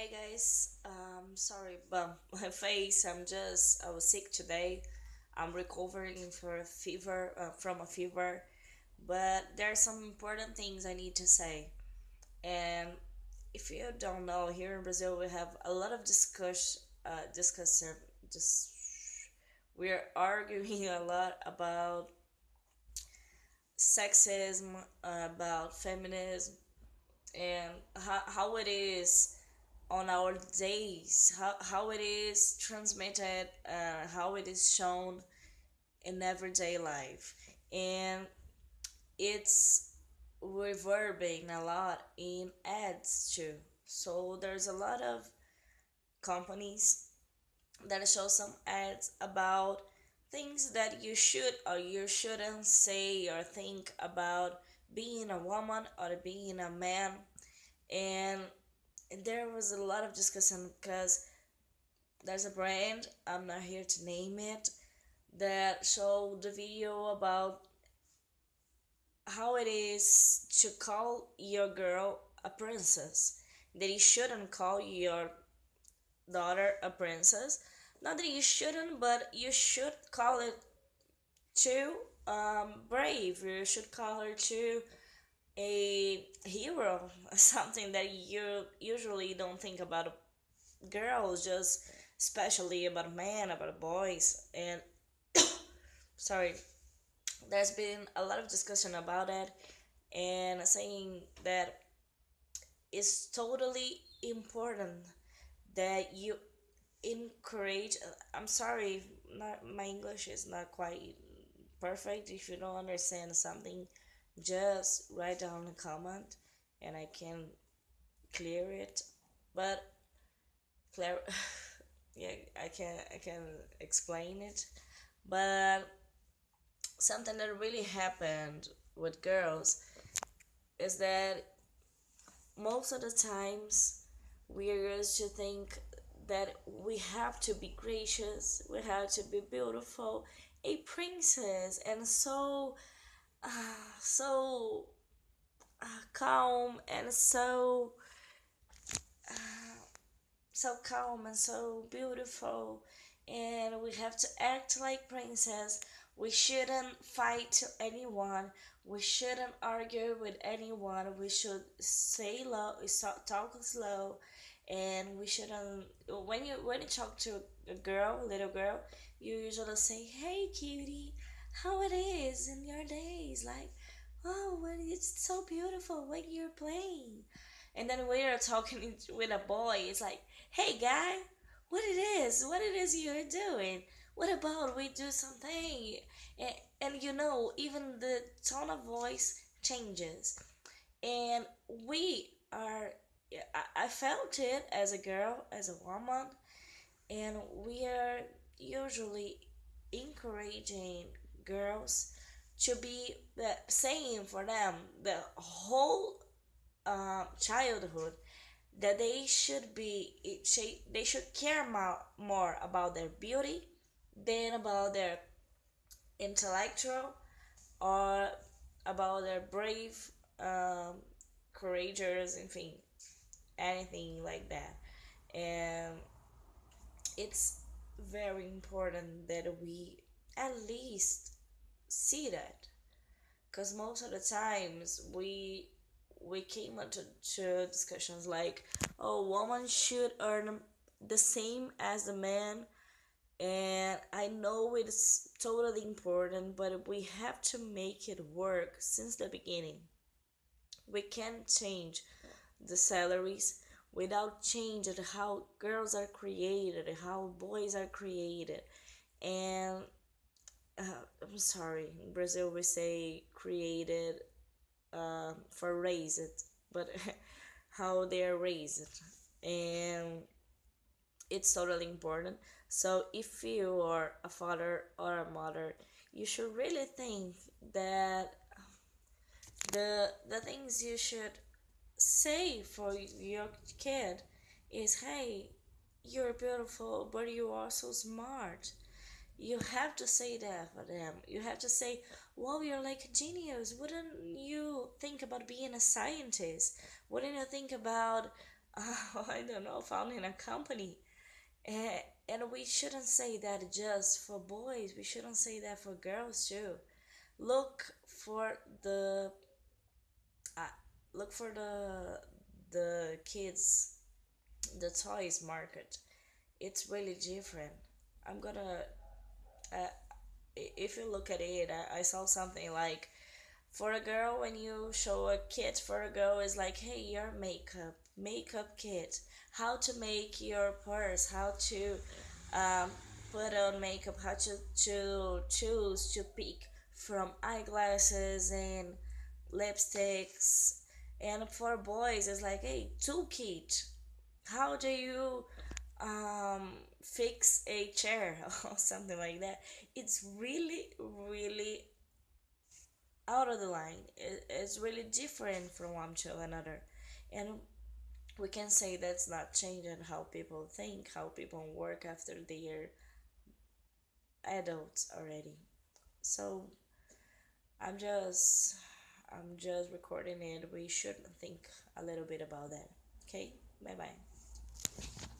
Hey guys, sorry, but my face. I was sick today. I'm recovering from a fever, but there are some important things I need to say. And if you don't know, here in Brazil we have a lot of discussion. Just we're arguing a lot about sexism, about feminism, and how it is on our days, how it is transmitted, how it is shown in everyday life, and it's reverberating a lot in ads too. So there's a lot of companies that show some ads about things that you should or you shouldn't say or think about being a woman or being a man. And there was a lot of discussion because there's a brand, I'm not here to name it, that showed the video about how it is to call your girl a princess. That you shouldn't call your daughter a princess. Not that you shouldn't, but you should call it too brave. You should call her too a hero, something that you usually don't think about girls, just especially about men, about boys. And sorry, there's been a lot of discussion about it and saying that it's totally important that you encourage. I'm sorry, not my English is not quite perfect. If you don't understand something, just write down a comment and I can clear it. But clear, yeah, I can explain it. But something that really happened with girls is that most of the times we are used to think that we have to be gracious, we have to be beautiful, a princess, and so calm and so calm and so beautiful, and we have to act like princess. We shouldn't fight anyone. We shouldn't argue with anyone. We should say low, talk slow, and we shouldn't. When you talk to a girl, a little girl, you usually say, "Hey, cutie, how it is in your days?" Like, "Oh, when it's so beautiful when you're playing." And then when you're talking with a boy, it's like, "Hey, guy, what it is you're doing? What about we do something?" And even the tone of voice changes. And we are, I felt it as a girl, as a woman, and we are usually encouraging girls to be the same for them the whole childhood, that they should care more about their beauty than about their intellectual or about their brave, um, courageous, anything like that. And it's very important that we at least see that, because most of the times we came into discussions like, oh, woman should earn the same as the man. And I know it's totally important, but we have to make it work since the beginning. We can't change the salaries without changing how girls are created, how boys are created. And I'm sorry, in Brazil we say created, for raised, but how they're raised. And it's totally important. So if you are a father or a mother, you should really think that the things you should say for your kid is, hey, you're beautiful, but you are so smart. You have to say that for them. You have to say, wow, you're like a genius. Wouldn't you think about being a scientist? Wouldn't you think about I don't know, founding a company. And, and we shouldn't say that just for boys, we shouldn't say that for girls too. Look for the uh, look for the kids, the toys market. It's really different. I'm gonna uh, if you look at it, I saw something like for a girl, when you show a kit for a girl, is like, hey, your makeup kit, how to make your purse, how to um, put on makeup, how to choose to pick from eyeglasses and lipsticks. And for boys, it's like, hey, toolkit, how do you fix a chair or something like that. It's really, really out of the line. It's really different from one to another. And we can say that's not changing how people think, how people work after they're adults already. So I'm just I'm just recording it. We should think a little bit about that. Okay? Bye bye.